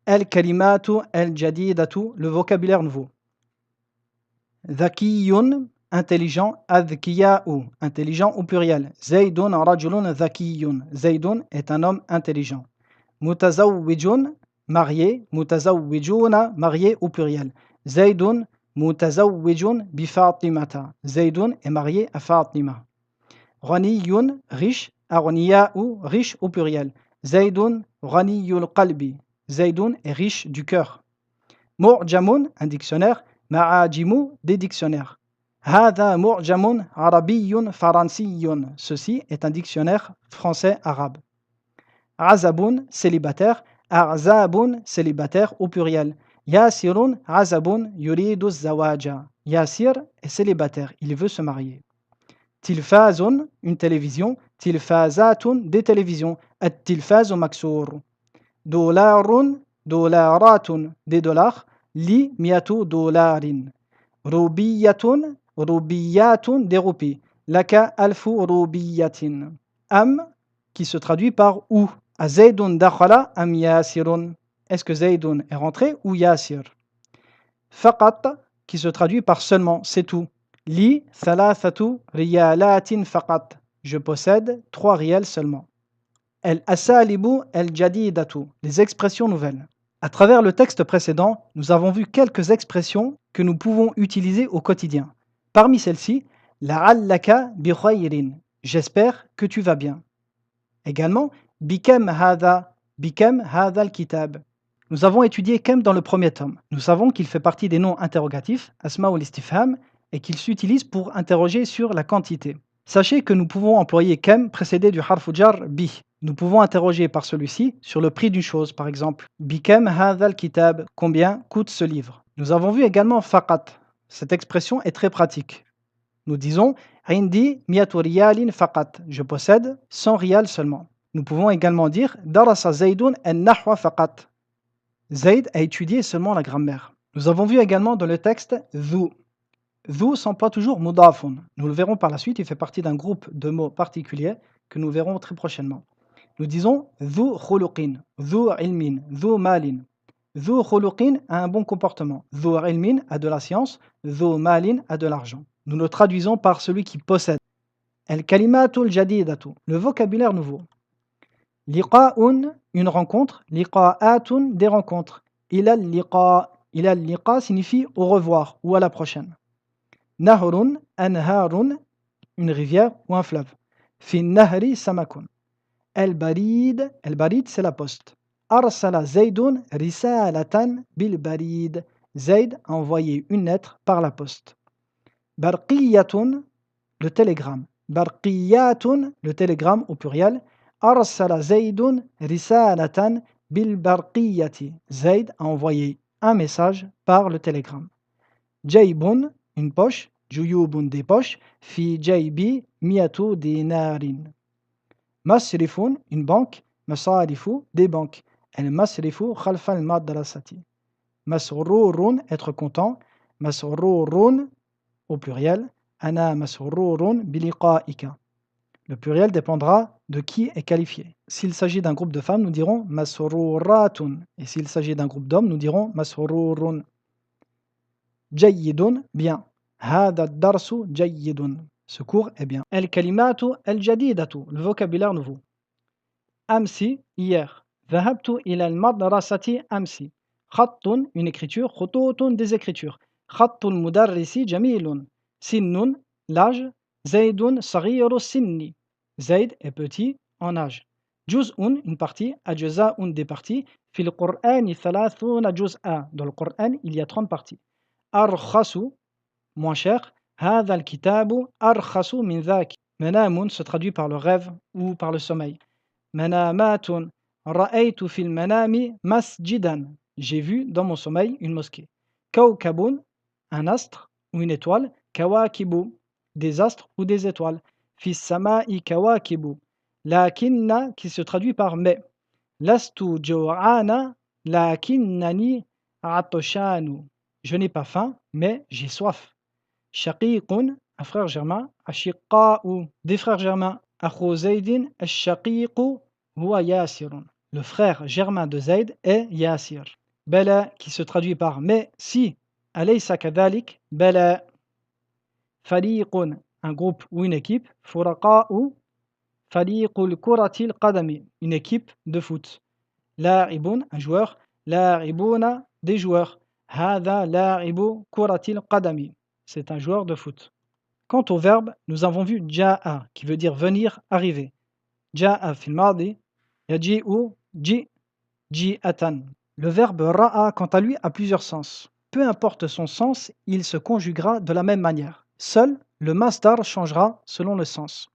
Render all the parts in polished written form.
Al-kalimatu al-jadidatu, le vocabulaire nouveau. Zakiyun, intelligent. Adhkiya'u, intelligent au pluriel. Zaydun rajulun zakiyun, Zaydun est un homme intelligent. Mutazawwijun, marié. Mutazawwijuna, marié au pluriel. Zaydun mutazawwijun bi Fatimata, Zaydun est marié à Fatima. Ghaniyun, riche. Aghniya'u, riche au pluriel. Zaydun ghaniyul qalbi, Zaydun est riche du cœur. Mu'jamun, un dictionnaire. Ma'ajimu, des dictionnaires. Hadha mu'jamun arabiyyun faransiyun, ceci est un dictionnaire français-arabe. Azabun, célibataire. Arzabun, célibataire au pluriel. Yasirun azabun yuridu zawaja, Yasir est célibataire, il veut se marier. Tilfazun, une télévision. Tilfazatun, des télévisions. At-tilfazu maksour. Dolarun, dolaratun, des dollars. Li miatu dolarin. Rubiyatun, rubiyatun, des roupies. Laka alfu rubiyatin. Am, qui se traduit par où. Azaydun dakhala am yasirun. Est-ce que Zaydun est rentré ou Yasir? Faqat, qui se traduit par seulement, c'est tout. Li thalathatu riyalatin faqat. Je possède 3 riels seulement. Al-asalibu al-jadidatu, les expressions nouvelles. À travers le texte précédent, nous avons vu quelques expressions que nous pouvons utiliser au quotidien. Parmi celles-ci, la'allaka bi khayrin, j'espère que tu vas bien. Également, bikam hadha al-kitab. Nous avons étudié kem dans le premier tome. Nous savons qu'il fait partie des noms interrogatifs, asma ou istifham, et qu'il s'utilise pour interroger sur la quantité. Sachez que nous pouvons employer kem précédé du harfu jar bi. Nous pouvons interroger par celui-ci sur le prix d'une chose, par exemple. Bikam hadha al-kitab, combien coûte ce livre? Nous avons vu également faqat. Cette expression est très pratique. Nous disons indi miyatu riyalin faqat, je possède 100 rials seulement. Nous pouvons également dire darasa zaydun an-nahwa faqat. Zayd a étudié seulement la grammaire. Nous avons vu également dans le texte dhu. Dhu s'emploie toujours mudafun. Nous le verrons par la suite, il fait partie d'un groupe de mots particuliers que nous verrons très prochainement. Nous disons dhu khuluqin, dhu ilmin, dhu malin. Dhu khuluqin a un bon comportement. Dhu ilmin a de la science. Dhu malin a de l'argent. Nous le traduisons par celui qui possède. Al-kalimatul jadidatu, le vocabulaire nouveau. Liqa'un, une rencontre. Liqa'atun, des rencontres. Ilal liqa. Ilal liqa signifie au revoir ou à la prochaine. Nahrun, anharun, une rivière ou un fleuve. Fi nahri samakun. El-barid, el-barid c'est la poste. Arsala Zaydun risalatan bil barid. Zayd a envoyé une lettre par la poste. Barqiyatun, le télégramme. Barqiyatun, le télégramme au pluriel. Arsala Zaydun risalatan bil barqiyati. Zayd a envoyé un message par le télégramme. Jaybun, une poche. Juyubun, des poches. Fi jaybi miyatu dinarin. Masrifun, une banque. Masarifu, des banques. Al-masrifu khalfa al-madrasati. Masrurun, être content. Masrurun, au pluriel. Ana masrurun biliqa'ika. Le pluriel dépendra de qui est qualifié. S'il s'agit d'un groupe de femmes, nous dirons masruratun. Et s'il s'agit d'un groupe d'hommes, nous dirons masrurun. Jayyidun, bien. Hada darsu jayyidun. Ce cours est bien. Al-kalimatu al-jadidatu, le vocabulaire nouveau. Amsi, hier. Dhahabtu ila al-madrasati amsi. Khattun, une écriture. Khututun, des écritures. Khattul mudarrisi jamilun. Sinnun, l'âge. Zaydun saghiru sinni. Zayd est petit en âge. Juz'un, une partie. Ajza'un, des parties. Fil Qur'ani thalathuna juz'a. Dans le Qur'an, il y a 30 parties. Arkhasu, moins cher. Hadha al-kitabu arkhasu min dhak. Manamun se traduit par le rêve ou par le sommeil. Manamatun. Ra'aytu fil manami masjidan. J'ai vu dans mon sommeil une mosquée. Kawkabun, un astre ou une étoile. Kawakibu, des astres ou des étoiles. Fis sama'i kawakibu. Lakinna, qui se traduit par mais. Lastu jo'ana lakinnani atoshanu. Je n'ai pas faim, mais j'ai soif. Shaqiqun, un frère germain. Ashiqa'u, des frères germains. Akhu Zaydin, ash-shaqiqu huwa Yasirun. Le frère germain de Zayd est Yasir. Bala qui se traduit par mais si. Alaysa kadhalik. Bala. Fariqun, un groupe ou une équipe. Furaqa'u. Fariqul kuratil qadami, une équipe de foot. La'ibun, un joueur. La'ibuna, des joueurs. Hada la'ibu kuratil qadami, c'est un joueur de foot. Quant au verbe, nous avons vu ja'a, qui veut dire venir, arriver. Ja'a fil madi, yaji'u, ji'atan. Le verbe ra'a, quant à lui, a plusieurs sens. Peu importe son sens, il se conjuguera de la même manière. Seul le masdar changera selon le sens.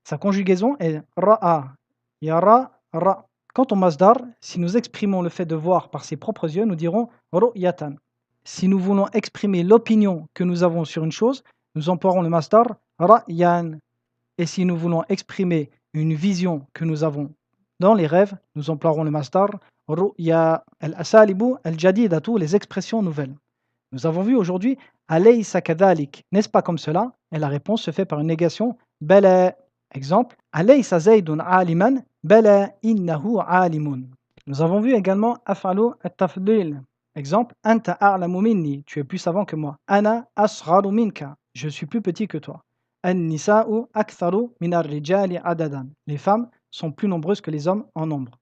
Sa conjugaison est ra'a, yara, ra. Quant au masdar, si nous exprimons le fait de voir par ses propres yeux, nous dirons ru'yatan. Si nous voulons exprimer l'opinion que nous avons sur une chose, nous emploierons le masdar ra'yan. Et si nous voulons exprimer une vision que nous avons dans les rêves, nous emploierons le masdar ru'ya. Al-asalibu al-jadidatu, les expressions nouvelles. Nous avons vu aujourd'hui alaysa kadhalik, n'est-ce pas comme cela? Et la réponse se fait par une négation bala. Exemple, alaysa zaydun aliman bala innahu alimun. Nous avons vu également afalu at-tafdil. Exemple, anta a'lamu minni, tu es plus savant que moi. Ana asgharu minka, je suis plus petit que toi. An-nisa'u aktharu min ar-rijali adadan. Les femmes sont plus nombreuses que les hommes en nombre.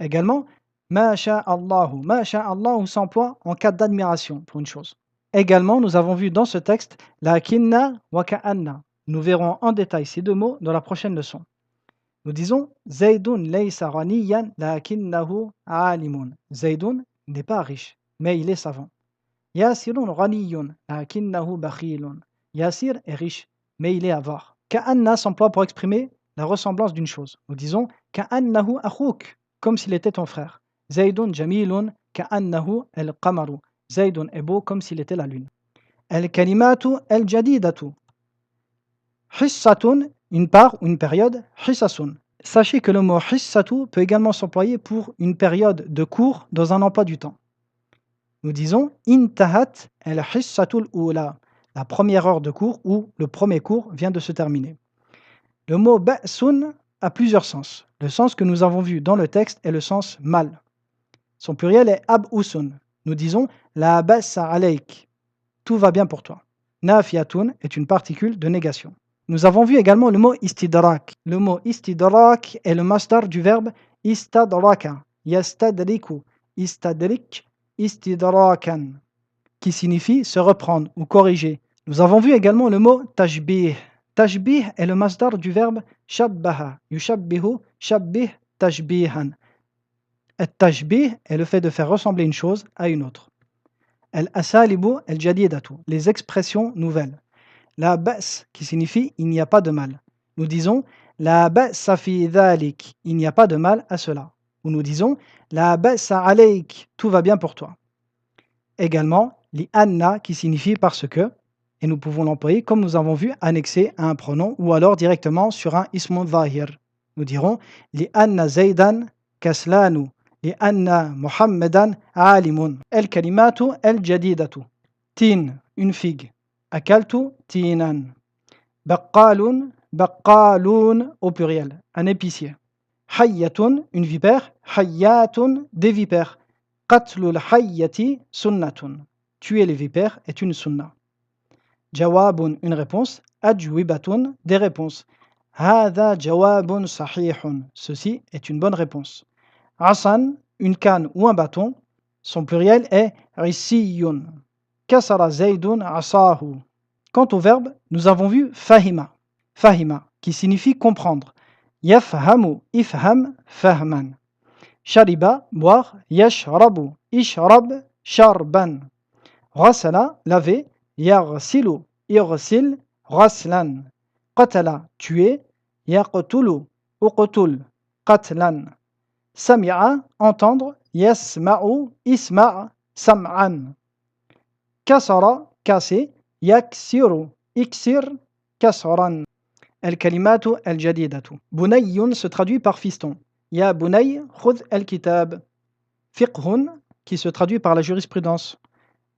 Également, ma sha'allahu. Ma sha'allahu s'emploie en cas d'admiration pour une chose. Également, nous avons vu dans ce texte lakinna wa ka'anna. Nous verrons en détail ces deux mots dans la prochaine leçon. Nous disons Zaydun laysa ghaniyan lakinnahu alimun. Zaydun n'est pas riche, mais il est savant. Yasirun ghaniyun lakinnahu bakhilun. Yasir est riche, mais il est avare. Ka'anna s'emploie pour exprimer la ressemblance d'une chose. Nous disons ka'annahu akhuk, comme s'il était ton frère. Zaydun jamilun ka'annahu al-qamaru. Zaydun est beau comme s'il était la lune. Al-kalimatu al-jadidatu. Hissatun, une part ou une période. Hissasun. Sachez que le mot hissatu peut également s'employer pour une période de cours dans un emploi du temps. Nous disons intahat al-hissatul ula. La première heure de cours ou le premier cours vient de se terminer. Le mot ba'sun a plusieurs sens. Le sens que nous avons vu dans le texte est le sens mal. Son pluriel est ab'usun. Nous disons la ba'sa alayk. Tout va bien pour toi. Nafiyatun est une particule de négation. Nous avons vu également le mot istidrak. Le mot istidrak est le masdar du verbe istadraka, yastadriku, istadrik, istidrakan, qui signifie se reprendre ou corriger. Nous avons vu également le mot tashbih. Tashbih est le masdar du verbe shabbaha, yushabbihu, shabbih, tashbihan. Tashbih est le fait de faire ressembler une chose à une autre. Al-asalibu al-jadidatu, les expressions nouvelles. La ba's qui signifie il n'y a pas de mal. Nous disons la ba'sa fi dhalik, il n'y a pas de mal à cela. Ou nous disons la ba'sa alayk, tout va bien pour toi. Également li anna qui signifie parce que, et nous pouvons l'employer comme nous avons vu annexé à un pronom ou alors directement sur un ismun zahir. Nous dirons li anna zaydan kaslanu, li anna muhammadan alimun. El kalimatu el jadidatu. Tin, une figue. Akaltu tinan. Baqqalun, baqqalun au pluriel, un épicier. Hayyatun, une vipère. Hayyatun, des vipères. Qatlul hayyati sunnatun. Tuer les vipères est une sunna. Jawabun, une réponse. Ajwibatun, des réponses. Hadha jawabun sahihun. Ceci est une bonne réponse. Asan, une canne ou un bâton. Son pluriel est risiyun. Kasara zaydun asahu. Quant au verbe, nous avons vu fahima. Fahima, qui signifie comprendre. Yafhamu, ifham, fahman. Shariba, boire. Yashrabu, ishrab, sharban. Ghasala, laver. Yaghsilu, irsil, ghaslan. Qatala, tuer. Yaqtulu, uqtul, qatlan. Sami'a, entendre. Yasma'u, isma' sam'an. Kasara, casser. Yaksiru, iksir, kasran. Al-kalimatu al-jadidatu. Bunayun se traduit par fiston. Ya bunay, khudh al-kitab. Fiqhun, qui se traduit par la jurisprudence.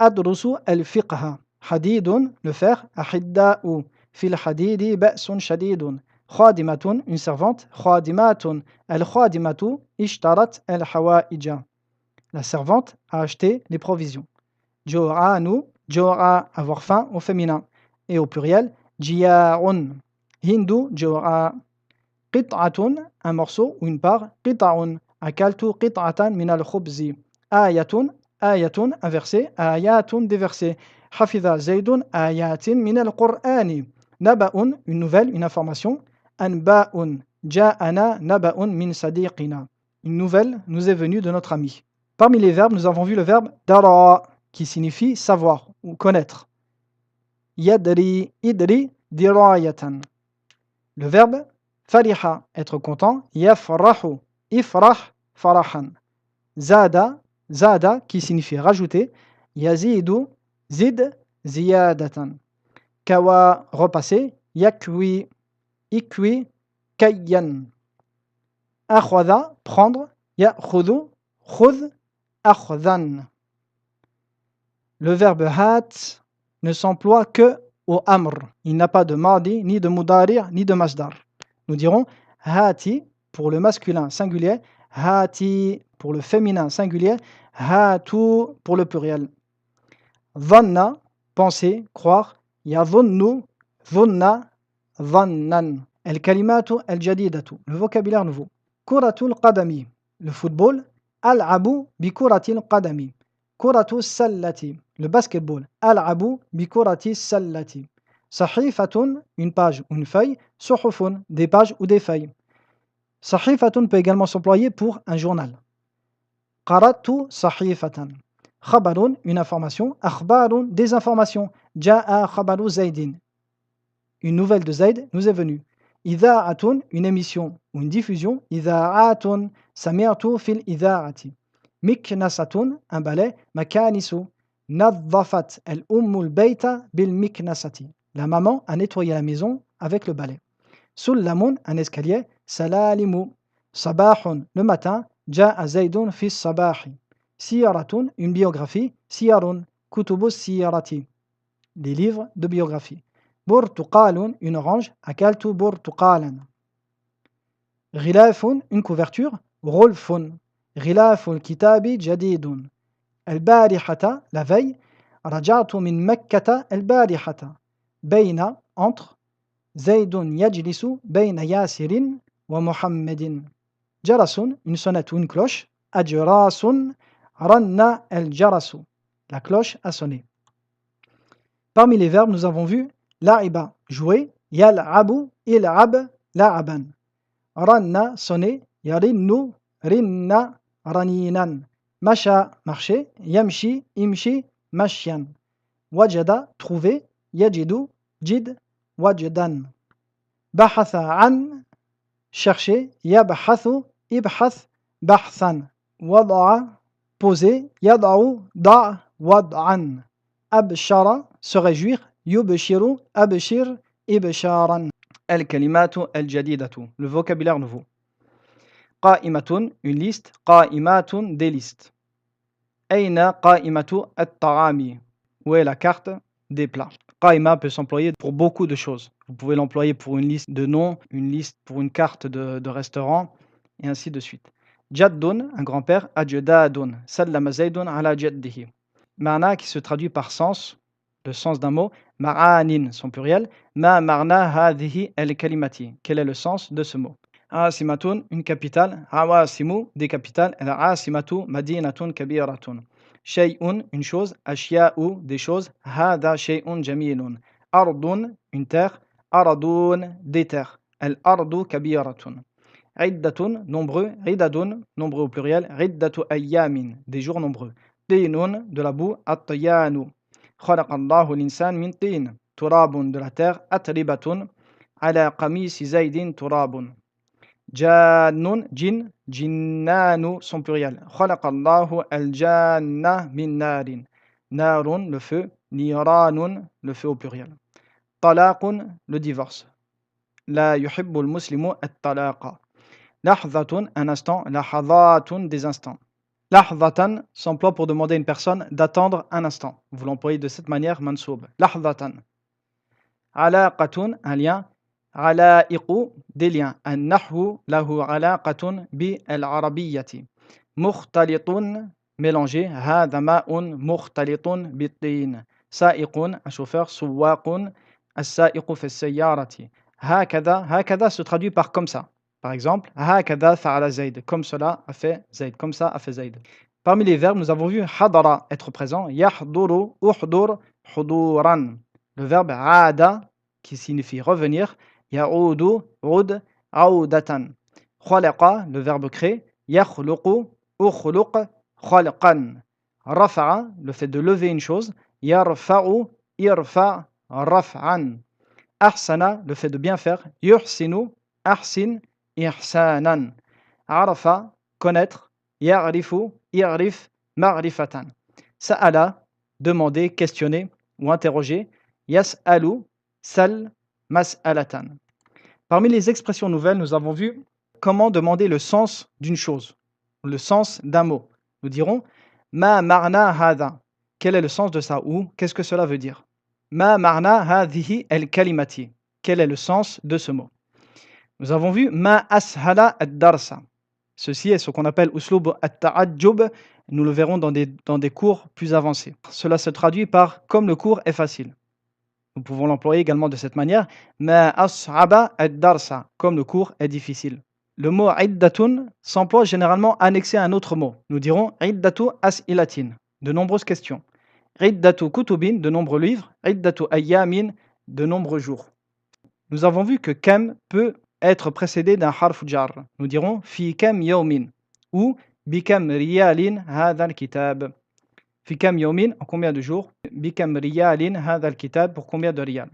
Adrusu al-fiqha. Hadidun, le fer. Ahidda'u. Fil hadidi ba'sun shadidun. Khadimatun, une servante. Khadimatun. Al-khadimatu ishtarat al-hawaïja. La servante a acheté les provisions. Jo'anu, jo'a, avoir faim au féminin. Et au pluriel, jiya'un. Hindu, jo'a. Qit'atun, un morceau ou une part. Qit'aun. Akaltu qit'atan min al-khubzi. Ayatun, ayatun, un verset. Ayatun, des versets. Hafiza zaydun ayatin min al-Qur'ani. Naba'un, une nouvelle, une information. Anba'un, ja'ana naba'un min sadiqina. Une nouvelle nous est venue de notre ami. Parmi les verbes, nous avons vu le verbe dara, qui signifie savoir ou connaître. Yadri, idri, dirayatan. Le verbe fariha, être content. Yafrahu, ifrah, farahan. Zada, zada, qui signifie rajouter. Yazidu, zid, ziyadatan. Kawa, repasser. Yakwi, ikwi, kayyan. Akhwada, prendre. Ya'khudhu, khudh, akhdan. Le verbe hat ne s'emploie que au amr. Il n'a pas de mardi, ni de mudari, ni de masdar. Nous dirons hati pour le masculin singulier, hati pour le féminin singulier, hatu pour le pluriel. Dhanna, penser, croire. Yadhunnu, dhunna, dhannan. Al-kalimatu al-jadidatu, le vocabulaire nouveau. Kuratul qadami, le football. Al-abu bi kuratil qadami. Kuratu sallati, le basketball. Al-abu bi kurati sallati. Sahifatun, une page ou une feuille. Suhufun, des pages ou des feuilles. Sahifatun peut également s'employer pour un journal. Qaratu sahifatan. Khabarun, une information. Akhbarun, des informations. Ja'a khabaru zaydin. Une nouvelle de Zayd nous est venue. Idha'atun, une émission ou une diffusion. Idha'atun, sami'tu fil idha'ati. Miknasatun, un balai. Makanisu. Nadhafat al-ummul bayta bil miknasati. La maman a nettoyé la maison avec le balai. Sullamun, un escalier. Salalimu. Sabahun, le matin. Ja'a Zaydun fi sabahi. Siyaratun, une biographie. Siyarun, kutubu siyarati. Des livres de biographie. Burtuqalun, une orange. Akaltu burtuqalan. Ghilafun, une couverture. Rolfun. Ghilaful kitabi jadidun. Al-barihata, la veille. Raja'tu min Makkata al-barihata. Bayna, entre. Zaydun yajlisu bayna Yasirin wa Muhammadin. Jarasun, une sonnette ou une cloche. Ajrasun, ranna al-jarasu. La cloche a sonné. Parmi les verbes, nous avons vu la'iba, jouer. Yal'abu, il'ab, la'aban. Ranna, sonner. Yarinnu, rinna, raninan. Masha, marcher. Yamshi, imshi, mashyan. Wajada, trouver. Yajidu, jid, wajdan. Bahatha an, chercher. Yabhathu, ibhath, bahthan. Wada'a, poser. Yada'u, da' wad'an. Abshara, se réjouir. Yubshiru, abshir, ibsharan. Al-kalimatu al-jadidatu, le vocabulaire nouveau. Qa'imatun, une liste. Qa'imatun, des listes. Aina qa'imatu at-ta'ami, où est la carte des plats. Qa'ima peut s'employer pour beaucoup de choses. Vous pouvez l'employer pour une liste de noms, une liste pour une carte de restaurant, et ainsi de suite. Jaddun, un grand-père. Ajdadun, sallama zaydun ala jaddihi. Ma'na qui se traduit par sens, le sens d'un mot. Ma'anin, son pluriel. Ma marna hadhihi al-kalimati. Quel est le sens de ce mot? Asimatun, une capitale. Awasimu, des capitales. Asimatu, madinatun kabiratun. Shay'un, une chose. Ashya'u, des choses. Hada shay'un jamilun. Ardun, une terre. Aradun, des terres. Al-ardu kabiratun. Iddatun, nombreux. Idadun, nombreux au pluriel. Iddatu ayyamin, des jours nombreux. Tinun, de la boue. At-tayanu. Khalaqallahu l'insan min tin. Turabun, de la terre. Atribatun. Ala qamisi zaydin turabun. Jannun, jin, jinnanu, son pluriel. Khalaqallahu al-janna min narin. Narun, le feu. Niranun, le feu au pluriel. Talaqun, le divorce. La yuhibbul muslimu at-talaqa. Lahzatun, un instant. Lahzatun, des instants. Lahzatan s'emploie pour demander à une personne d'attendre un instant. Vous l'employez de cette manière, mansoub. Lahzatan. Alaqatun, un lien. علائق des liens. النحو له علاقة بالعربية. مختلط mélangé. هذا ماء مختلط بالطين. سائق un chauffeur. سواق السائق في السيارة. هكذا se traduit par comme ça. Par exemple, هكذا فعل زيد. Comme cela a fait Zayd. Comme ça a fait Zayd. Parmi les verbes, nous avons vu حضر, être présent. يحضر, احضر, حضورا. Le verbe عاد, qui signifie revenir. يعود, عود, عودة. خلق, le verbe créer. يخلق, أخلق, خلقا. رفع, le fait de lever une chose. يرفع, يرفع, رفعا. أحسن, le fait de bien faire. يحسن, أحسن, إحسانا. عرف, connaître. يعرف, يعرف, معرفة. سأل, demander, questionner ou interroger. يسأل, سل, مسألة. Parmi les expressions nouvelles, nous avons vu comment demander le sens d'une chose, le sens d'un mot. Nous dirons Ma marna hadha. Quel est le sens de ça ou qu'est-ce que cela veut dire? Ma marna hadhihi el kalimati. Quel est le sens de ce mot? Nous avons vu Ma ashala ad-darsa. Ceci est ce qu'on appelle uslub at-ta'ajjub. Nous le verrons dans des cours plus avancés. Cela se traduit par comme le cours est facile. Nous pouvons l'employer également de cette manière. Ma as'aba ad-darsa. Comme le cours est difficile. Le mot iddatun s'emploie généralement annexé à un autre mot. Nous dirons iddatu as'ilatin, de nombreuses questions. Iddatu kutubin, de nombreux livres. Iddatu ayyamin, de nombreux jours. Nous avons vu que kam peut être précédé d'un harf jar. Nous dirons fi kam yawmin ou bikam riyalin hadha al-kitab. Fi kam yawmin, en combien de jours? Bikam riyalin hadha al-kitab, pour combien de riyal?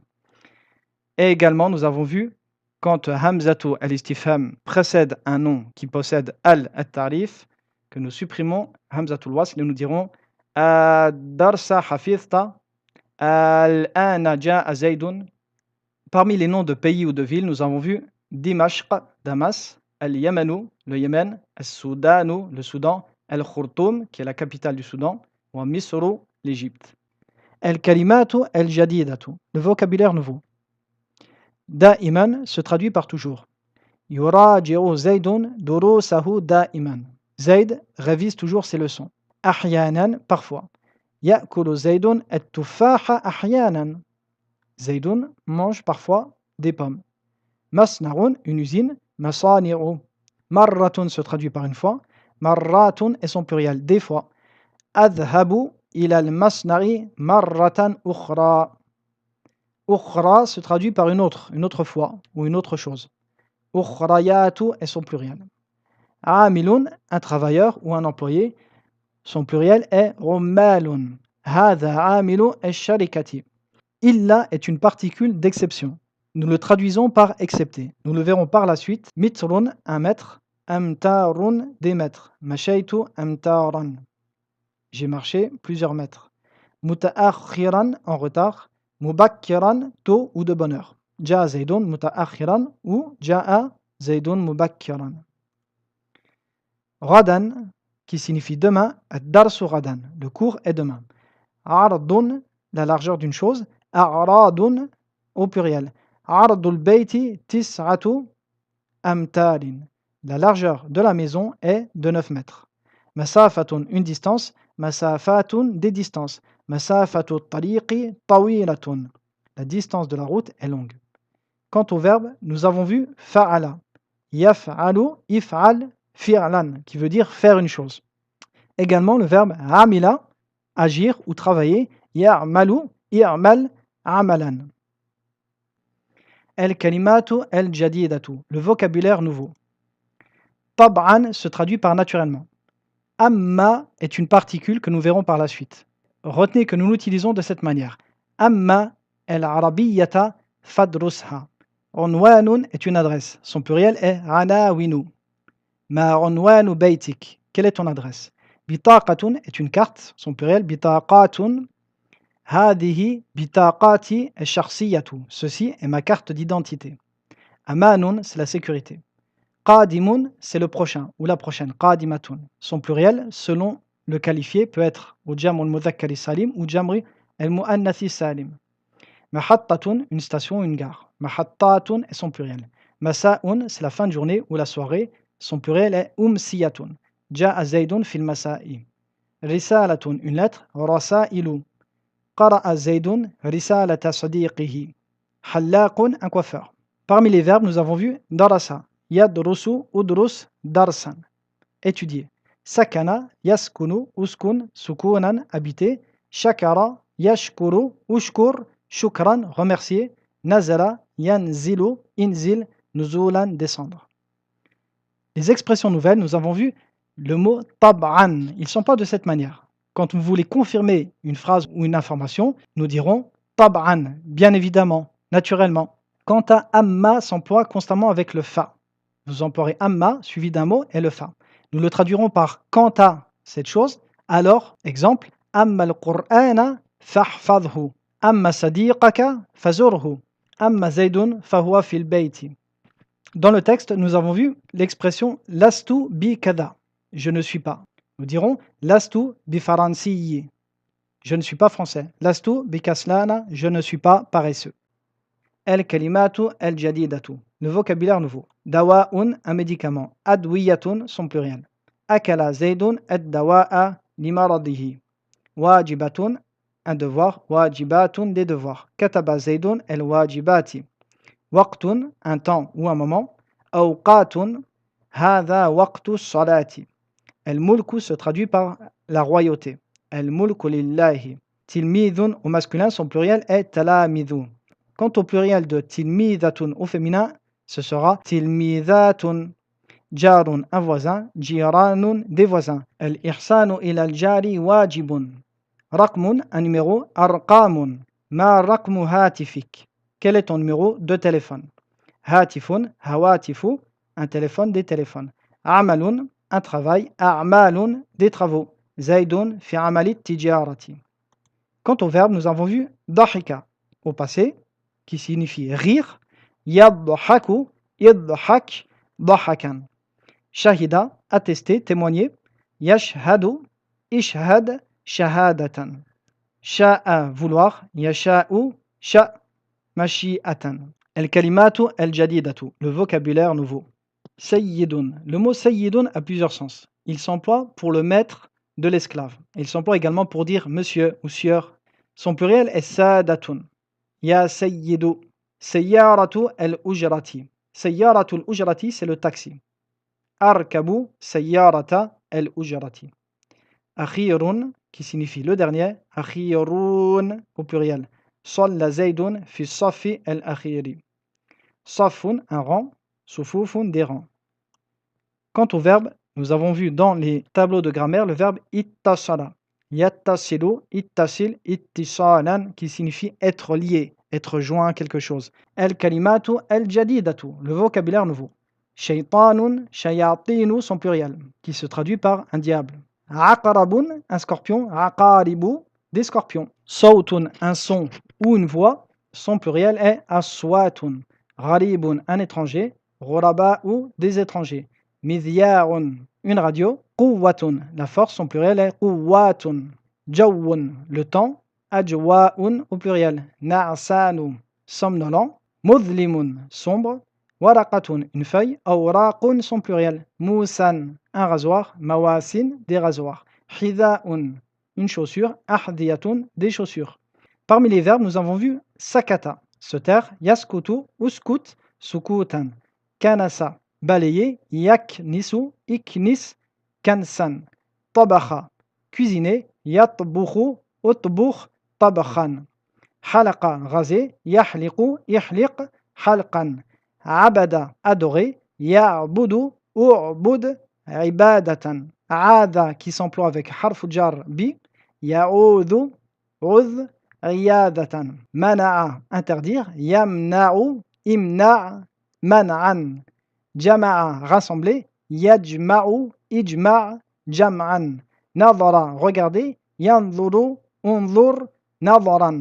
Et également, nous avons vu quand Hamzatu al-istifham précède un nom qui possède al-tarif, que nous supprimons Hamzatul wasl et nous dirons Darsa hafizta, al-ana ja'a zaydun. Parmi les noms de pays ou de villes, nous avons vu Dimashq, Damas, al-Yamanu, le Yémen, al-Soudanu, le Soudan, al-Khurtoum, qui est la capitale du Soudan, ou Misru, l'Égypte. Al-Kalimatu al-Jadidatu, le vocabulaire nouveau. Da'iman se traduit par toujours. Yuraji'u Zaydun durusahu da'iman. Zayd révise toujours ses leçons. Ahyanan, parfois. Ya'kulu Zaydun at-tufaha ahyanan. Zaydun mange parfois des pommes. Masna'un, une usine. Masani'u. Marratun se traduit par une fois. Marratun est son pluriel, des fois. Adhabu ila al-masna'i marratan ukhra. Ukhra se traduit par une autre fois ou une autre chose. Ukhrayatu est son pluriel. Amilun, un travailleur ou un employé, son pluriel est rummalun. Hadha amilu ash-sharikati. Illa est une particule d'exception. Nous le traduisons par excepté. Nous le verrons par la suite. Mitrun, un mètre. Amtarun, des mètres. Mashaytu amtaran. J'ai marché plusieurs mètres. Muta'akhiran, en retard. Mubakkiran, tôt ou de bonne heure. Ja'a Zaydun muta'akhiran ou Ja'a Zaydun mubakkiran. Ghadan, qui signifie demain, ad-darsu ghadan, le cours est demain. Ardun, la largeur d'une chose. A'radun, au pluriel. Ardul bayti tis'atu amtarin. La largeur de la maison est de 9 mètres. Masafatun, une distance. Masafatun, des distances. Masafatu tariqi tawilatun. La distance de la route est longue. Quant au verbe, nous avons vu fa'ala. Yaf'alu, if'al, fi'lan, qui veut dire faire une chose. Également le verbe amila, agir ou travailler. Ya'malu, i'mal, amalan. Al-kalimatu al-jadidatu, le vocabulaire nouveau. Tab'an se traduit par naturellement. Amma est une particule que nous verrons par la suite. Retenez que nous l'utilisons de cette manière. Amma al-arabiyyata fadrusha. Unwanun est une adresse. Son pluriel est anawinu. Ma unwanu baytik. Quelle est ton adresse? Bitaqatun est une carte. Son pluriel bitaqatun. Hadihi bitaqati ash-shakhsiyatu. Ceci est ma carte d'identité. Amanun, c'est la sécurité. Qadimun, c'est le prochain ou la prochaine. Qadimatun. Son pluriel, selon le qualifié, peut être au jamr al-mudhakkar salim ou jamr al-muannath salim. Mahattatun, une station, une gare. Mahattatun est son pluriel. Masa'un, c'est la fin de journée ou la soirée. Son pluriel est umsiyatun. Ja'a Zaydun fil masa'i. Risalatun, une lettre. Rasailu. Qara'a Zaydun risalata sadiqihi. Hallaqun, un coiffeur. Parmi les verbes, nous avons vu darasa, yadrusu, udrus, darsan. Étudier. Sakana, yaskunu, uskun, sukunan, habiter. Shakara, yashkuru, ushkur, shukran, remercier. Nazala, yanzilu, inzil, nuzulan, descendre. Les expressions nouvelles, nous avons vu le mot tab'an. Ils ne sont pas de cette manière. Quand vous voulez confirmer une phrase ou une information, nous dirons tab'an, bien évidemment, naturellement. Quant à amma s'emploie constamment avec le fa. Vous emploierez amma suivi d'un mot et le fa. Nous le traduirons par quant à cette chose, alors, exemple, amma al-Qur'ana fahfadhu, amma sadiqaka fazurhu, amma zaydun fahuwa fil bayti. Dans le texte, nous avons vu l'expression lastu bi kada, je ne suis pas. Nous dirons lastu bi faransiyi, je ne suis pas français. Lastu bi kaslana, je ne suis pas paresseux. El kalimatu el jadidatu, le vocabulaire nouveau. Dawa'un, un médicament. Adwiyatun, son pluriel. Akala zaydun ad dawa'a limaradihi. Wajibatun, un devoir. Wajibatun, des devoirs. Kataba zaydun el wajibati. Waqtun, un temps ou un moment. Awqatun, hadha waqtu salati. El mulku se traduit par la royauté. El mulku lillahi. Tilmidun au masculin, son pluriel est talamidun. Quant au pluriel de tilmidatun au féminin, ce sera tilmidatun. Jarun, un voisin. Jiranun, des voisins. Al-ihsanu ila al-jari wajibun. Raqmun, un numéro. Arqamun. Ma raqmu hatifik. Quel est ton numéro de téléphone? Hatifun, hawatifu, un téléphone, des téléphones. Amalun, un travail. A'malun, des travaux. Zaydun fi amalit tijarati. Quant au verbe, nous avons vu dahika au passé, qui signifie rire. Yadhaku, idhak, dahakan. Shahida, attester, témoigner. Yashhadu, ishhad, shahadatan. Sha'a, vouloir. Yasha'u, sha', mashi'atan. El kalimatu el jadidatu, le vocabulaire nouveau. Sayyidun, le mot sayyidun a plusieurs sens. Il s'emploie pour le maître de l'esclave. Il s'emploie également pour dire monsieur ou sieur. Son pluriel est sadatun. Ya sayyidu. Sayyaratu el-ujrati. Sayyaratu el-ujrati, c'est le taxi. Arkabu sayyarata el-ujrati. Akhirun, qui signifie le dernier. Akhirun, au pluriel. Salla zaydun fi safi el-akhiri. Safun, un rang. Sufufun, des rangs. Quant au verbe, nous avons vu dans les tableaux de grammaire le verbe ittasala. Yattasilu, ittasil, ittisalan, qui signifie être lié, être joint à quelque chose. El kalimatu el jadidatu, le vocabulaire nouveau. Shaytanun, shayatinu, son pluriel, qui se traduit par un diable. Aqarabun, un scorpion. Aqaribu, des scorpions. Sawtun, un son ou une voix, son pluriel est aswatun. Gharibun, un étranger. Ghuraba'u, des étrangers. Midhya'un, une radio. Quwwatun, la force, son pluriel est quwwatun. Jawun, le temps. Ajwa'un, au pluriel. Na'sanu, somnolent. Mudlimun, sombre. Waraqatun, une feuille. Awraqun, son pluriel. Musan, un rasoir. Mawasin, des rasoirs. Hidha'un, une chaussure. Ahdiyatun, des chaussures. Parmi les verbes, nous avons vu sakata, se taire. Yaskutu, uskut, sukutan. Kanasa, balayer. Yaknisu, iknis, kansan. Tabacha, cuisiner. Yatbukhu, utbukh, tabakhan. Halaqa, raser. Yahliqu, ihliq, halqan. Abada, adorer. Ya'budu, u'bud, ibadatan. Aada, qui s'emploie avec harf jar bi. Ya'udhu, udh, riyadatan. Mana'a, interdire. Yamna'u, imna', man'an. Jama'a, rassembler. Yajma'u, ijma', jam'an. Nadara, regarder. Yanzuru, unzur, nadaran.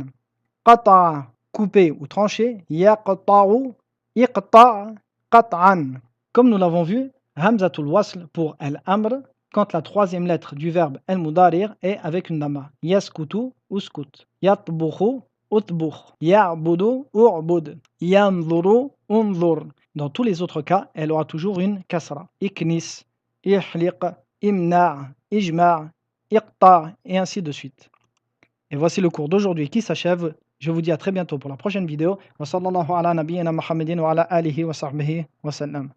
Qata'a, couper ou trancher. Yaqta'u, iqta', qat'an. Comme nous l'avons vu, hamzatul wasl pour al-amr, quand la troisième lettre du verbe al-mudarir est avec une dama. Yaskutu, uskut. Yatbukhu, utbukh. Ya'budu, u'bud. Yanzuru, unzur. Dans tous les autres cas, elle aura toujours une kasra. Iknis, ihliq, imna', ijma', iqta' et ainsi de suite. Et voici le cours d'aujourd'hui qui s'achève. Je vous dis à très bientôt pour la prochaine vidéo. Wa sallallahu ala nabiyyina Muhammadin wa ala alihi wa sahbihi wa sallam.